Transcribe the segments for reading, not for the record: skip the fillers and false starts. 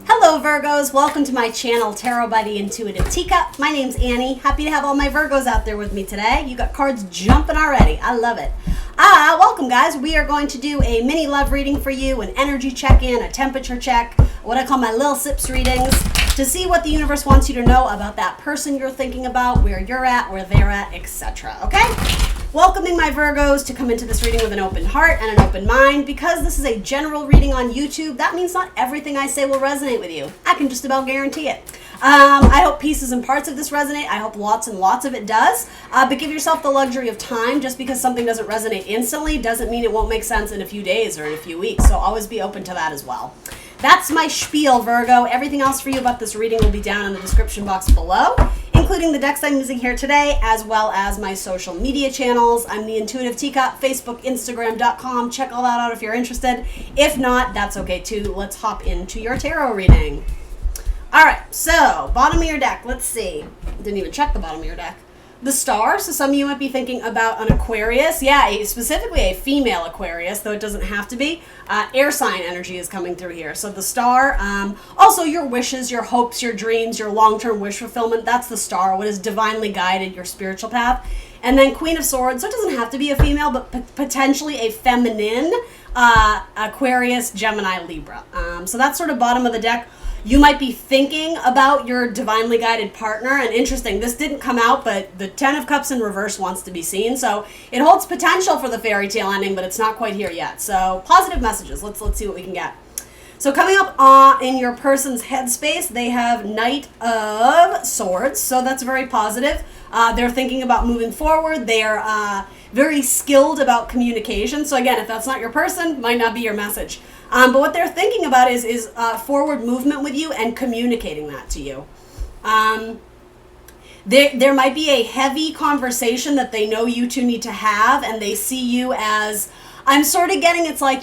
Hello Virgos, welcome to my channel Tarot by the Intuitive Teacup. My name's Annie. Happy to have all my Virgos out there with me today. You got cards jumping already. I love it. Welcome guys. We are going to do a mini love reading for you, an energy check-in, a temperature check, what I call my little sips readings, to see what the universe wants you to know about that person you're thinking about, where you're at, where they're at, etc. Okay? Welcoming my Virgos to come into this reading with an open heart and an open mind. Because this is a general reading on YouTube, that means not everything I say will resonate with you. I can just about guarantee it. I hope pieces and parts of this resonate. I hope lots and lots of it does. But give yourself the luxury of time. Just because something doesn't resonate instantly doesn't mean it won't make sense in a few days or in a few weeks. So always be open to that as well. That's my spiel, Virgo. Everything else for you about this reading will be down in the description box below, including the decks I'm using here today, as well as my social media channels. I'm the Intuitive Teacup, Facebook, Instagram.com. Check all that out if you're interested. If not, that's okay too. Let's hop into your tarot reading. All right, so bottom of your deck. Let's see. Didn't even check the bottom of your deck. The Star. So some of you might be thinking about an Aquarius. Yeah, specifically a female Aquarius, though it doesn't have to be. Air sign energy is coming through here. So the Star. Also your wishes, your hopes, your dreams, your long-term wish fulfillment. That's the Star. What is divinely guided, your spiritual path. And then Queen of Swords. So it doesn't have to be a female, but potentially a feminine Aquarius, Gemini, Libra. So that's sort of bottom of the deck. You might be thinking about your divinely guided partner, and interesting, this didn't come out, but the Ten of Cups in reverse wants to be seen, so it holds potential for the fairy tale ending, but it's not quite here yet. So positive messages. Let's see what we can get. So coming up in your person's headspace, they have Knight of Swords, so that's very positive. They're thinking about moving forward. They are very skilled about communication. So again, if that's not your person, might not be your message. But what they're thinking about is forward movement with you and communicating that to you. There might be a heavy conversation that they know you two need to have, and they see you as, I'm sort of getting, it's like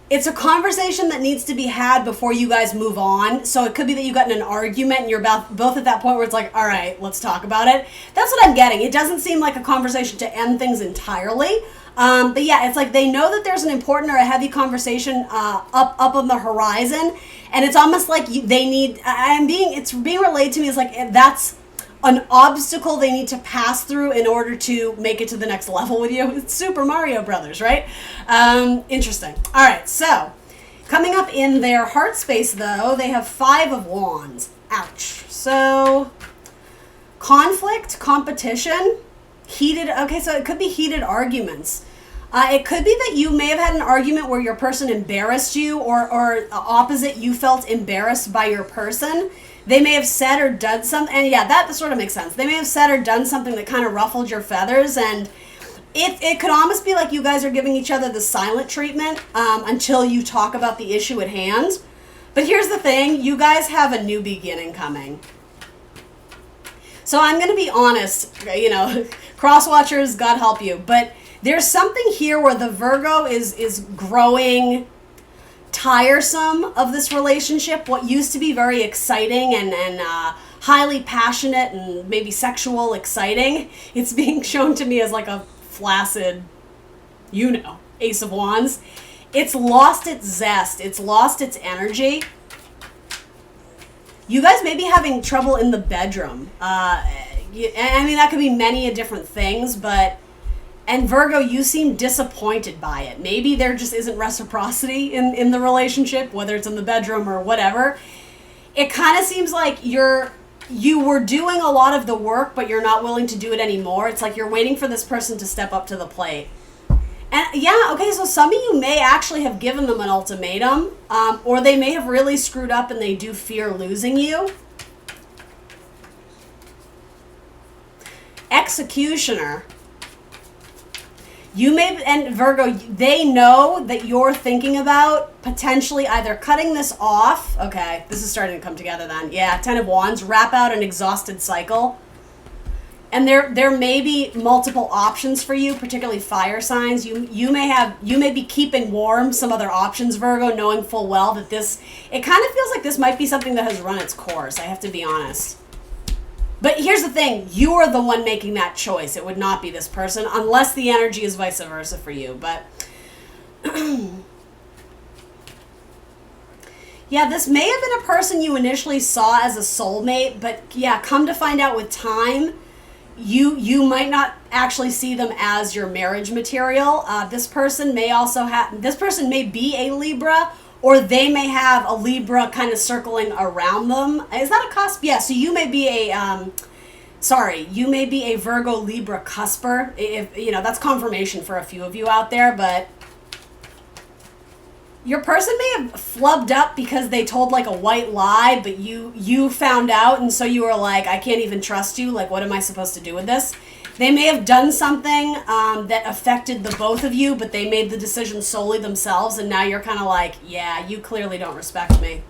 it's a conversation that needs to be had before you guys move on. So it could be that you got in an argument and you're both at that point where it's like, all right, let's talk about it. That's what I'm getting. It doesn't seem like a conversation to end things entirely. But yeah, it's like they know that there's an important or a heavy conversation up on the horizon, and it's almost like they need. It's being relayed to me as like that's an obstacle they need to pass through in order to make it to the next level with you. It's Super Mario Brothers, right? Interesting. All right, so coming up in their heart space, though, they have Five of Wands. Ouch. So conflict, competition. Heated, okay, so it could be heated arguments. It could be that you may have had an argument where your person embarrassed you, or opposite, you felt embarrassed by your person. They may have said or done something, and yeah, that sort of makes sense. They may have said or done something that kind of ruffled your feathers, and it could almost be like you guys are giving each other the silent treatment until you talk about the issue at hand. But here's the thing, you guys have a new beginning coming. So I'm going to be honest, cross-watchers, God help you, but there's something here where the Virgo is growing tiresome of this relationship. What used to be very exciting and highly passionate and maybe sexual exciting, it's being shown to me as like a flaccid, Ace of Wands. It's lost its zest. It's lost its energy. You guys may be having trouble in the bedroom. That could be many different things, and Virgo, you seem disappointed by it. Maybe there just isn't reciprocity in the relationship, whether it's in the bedroom or whatever. It kind of seems like you were doing a lot of the work, but you're not willing to do it anymore. It's like you're waiting for this person to step up to the plate. And yeah, okay, so some of you may actually have given them an ultimatum, or they may have really screwed up and they do fear losing you. Executioner. And Virgo, they know that you're thinking about potentially either cutting this off. Okay, this is starting to come together then. Yeah, Ten of Wands, wrap out an exhausted cycle. And there may be multiple options for you, particularly fire signs. You may be keeping warm some other options, Virgo, knowing full well that it kind of feels like this might be something that has run its course. I have to be honest. But here's the thing, you are the one making that choice. It would not be this person, unless the energy is vice versa for you. But Yeah, this may have been a person you initially saw as a soulmate, but yeah, come to find out with time, you might not actually see them as your marriage material. This person may be a Libra, or they may have a Libra kind of circling around them. Is that a cusp? Yeah, so you may be a Virgo Libra cusper. If you know, that's confirmation for a few of you out there, but your person may have flubbed up because they told like a white lie, but you found out, and so you were like, I can't even trust you. Like, what am I supposed to do with this? They may have done something that affected the both of you, but they made the decision solely themselves, and now you're kind of like, yeah, you clearly don't respect me.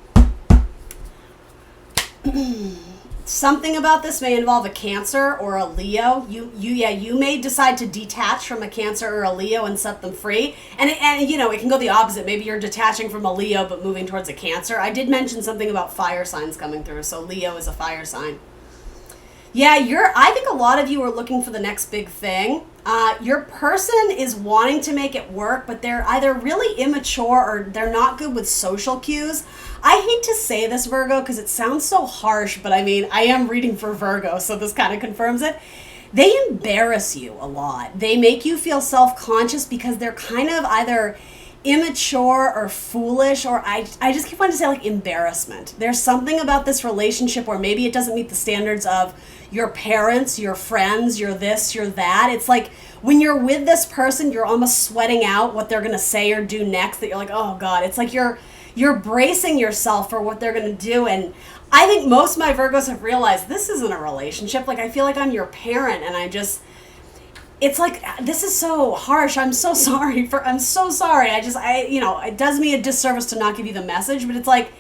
Something about this may involve a Cancer or a Leo. You may decide to detach from a Cancer or a Leo and set them free. And you know, it can go the opposite. Maybe you're detaching from a Leo but moving towards a Cancer. I did mention something about fire signs coming through, so Leo is a fire sign. Yeah, I think a lot of you are looking for the next big thing. Your person is wanting to make it work, but they're either really immature or they're not good with social cues. I hate to say this, Virgo, because it sounds so harsh, but I mean, I am reading for Virgo, so this kind of confirms it. They embarrass you a lot. They make you feel self-conscious because they're kind of either immature or foolish, or I just keep wanting to say like embarrassment. There's something about this relationship where maybe it doesn't meet the standards of your parents, your friends, your this, your that. It's like when you're with this person, you're almost sweating out what they're going to say or do next, that you're like, oh God, it's like you're bracing yourself for what they're going to do. And I think most of my Virgos have realized this isn't a relationship. Like, I feel like I'm your parent, and it's like, this is so harsh. I'm so sorry. It does me a disservice to not give you the message, but it's like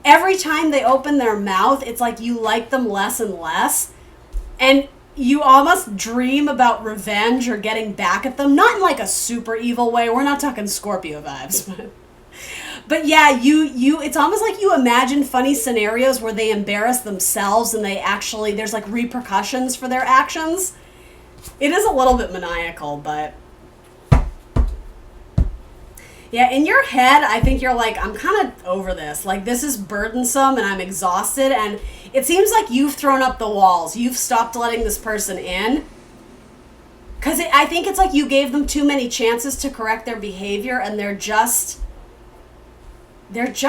every time they open their mouth, it's like you like them less and less. And you almost dream about revenge or getting back at them. Not in like a super evil way. We're not talking Scorpio vibes, but yeah, it's almost like you imagine funny scenarios where they embarrass themselves and there's like repercussions for their actions. It is a little bit maniacal, but yeah, in your head, I think you're like, I'm kind of over this. Like, this is burdensome and I'm exhausted, and it seems like you've thrown up the walls. You've stopped letting this person in. Because I think it's like you gave them too many chances to correct their behavior, and they're just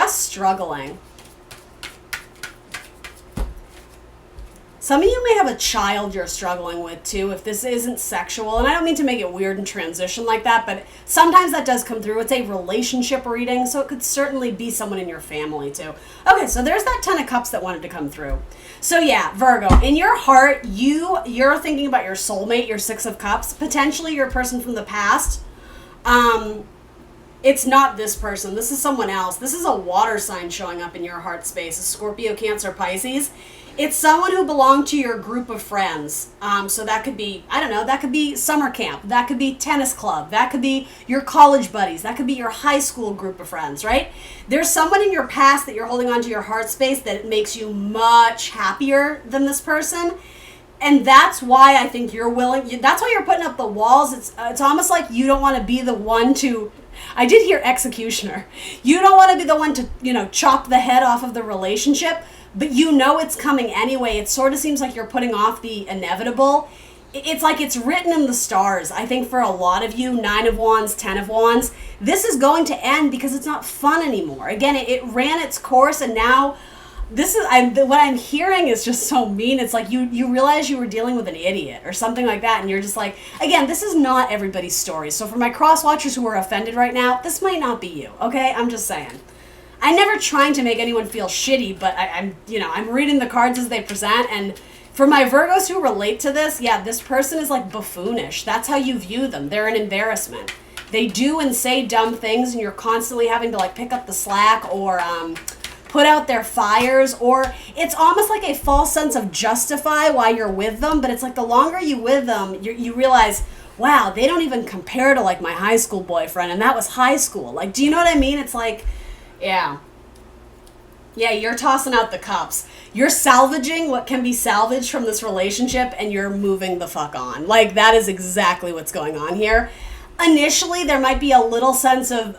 struggling. Some of you may have a child you're struggling with too, if this isn't sexual. And I don't mean to make it weird and transition like that, but sometimes that does come through. It's a relationship reading, so it could certainly be someone in your family too. Okay, so there's that 10 of Cups that wanted to come through. So yeah, Virgo, in your heart, you're thinking about your soulmate, your 6 of Cups, potentially your person from the past. It's not this person. This is someone else. This is a water sign showing up in your heart space, a Scorpio, Cancer, Pisces. It's someone who belonged to your group of friends. So that could be, I don't know, that could be summer camp. That could be tennis club. That could be your college buddies. That could be your high school group of friends, right? There's someone in your past that you're holding on to your heart space that makes you much happier than this person. And that's why I think you're willing, that's why you're putting up the walls. It's almost like you don't want to be the one to, I did hear executioner. You don't want to be the one to, chop the head off of the relationship, but it's coming anyway. It sort of seems like you're putting off the inevitable. It's like it's written in the stars. I think for a lot of you, 9 of Wands, 10 of Wands, this is going to end because it's not fun anymore. Again, it ran its course, and now what I'm hearing is just so mean. It's like you realize you were dealing with an idiot or something like that, and you're just like, again, this is not everybody's story. So for my cross watchers who are offended right now, this might not be you, okay? I'm just saying. I'm never trying to make anyone feel shitty, but I'm reading the cards as they present, and for my Virgos who relate to this, yeah, this person is like buffoonish. That's how you view them. They're an embarrassment. They do and say dumb things, and you're constantly having to like pick up the slack or put out their fires, or it's almost like a false sense of justify why you're with them, but it's like the longer you with them, you realize, wow, they don't even compare to like my high school boyfriend, and that was high school. Like, do you know what I mean? It's like, yeah, you're tossing out the cups. You're salvaging what can be salvaged from this relationship, and you're moving the fuck on. Like, that is exactly what's going on here. Initially, there might be a little sense of,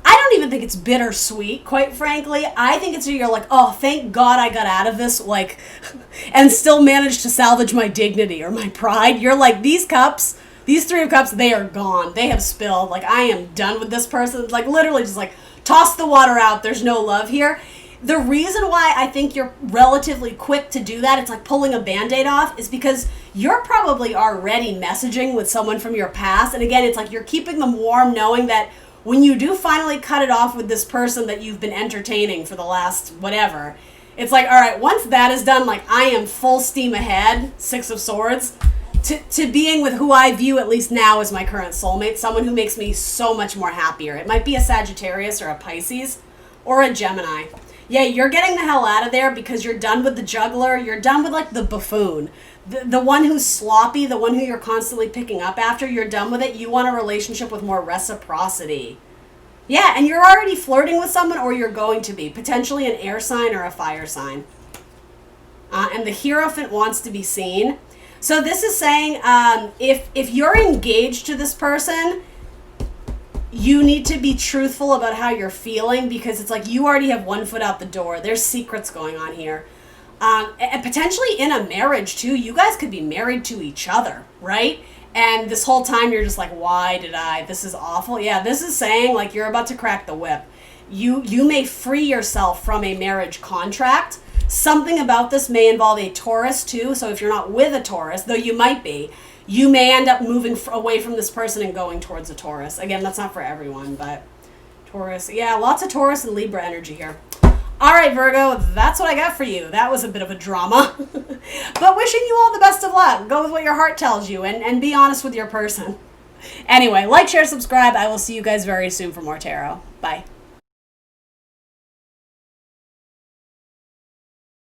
I don't don't even think it's bittersweet, quite frankly. I think it's you're like, oh, thank God I got out of this, like, and still managed to salvage my dignity or my pride. You're like, these cups, these 3 of cups, they are gone. They have spilled. Like, I am done with this person. Like, literally just like, toss the water out. There's no love here. The reason why I think you're relatively quick to do that, it's like pulling a Band-Aid off, is because you're probably already messaging with someone from your past. And again, it's like you're keeping them warm knowing that when you do finally cut it off with this person that you've been entertaining for the last whatever, it's like, all right, once that is done, like I am full steam ahead, 6 of Swords, to being with who I view at least now as my current soulmate, someone who makes me so much more happier. It might be a Sagittarius or a Pisces or a Gemini. Yeah, you're getting the hell out of there because you're done with the juggler. You're done with like the buffoon. The one who's sloppy, the one who you're constantly picking up after, you're done with it. You want a relationship with more reciprocity. Yeah, and you're already flirting with someone or you're going to be. Potentially an air sign or a fire sign. And the Hierophant wants to be seen. So this is saying if you're engaged to this person, you need to be truthful about how you're feeling because it's like you already have 1 foot out the door. There's secrets going on here. And potentially in a marriage too. You guys could be married to each other, right? And this whole time you're just like, why did I? This is awful. Yeah, this is saying like you're about to crack the whip. You may free yourself from a marriage contract. Something about this may involve a Taurus too. So if you're not with a Taurus, though you might be, you may end up moving away from this person and going towards a Taurus. Again, that's not for everyone, but Taurus. Yeah, lots of Taurus and Libra energy here. All right, Virgo, that's what I got for you. That was a bit of a drama. But wishing you all the best of luck. Go with what your heart tells you and be honest with your person. Anyway, like, share, subscribe. I will see you guys very soon for more tarot. Bye.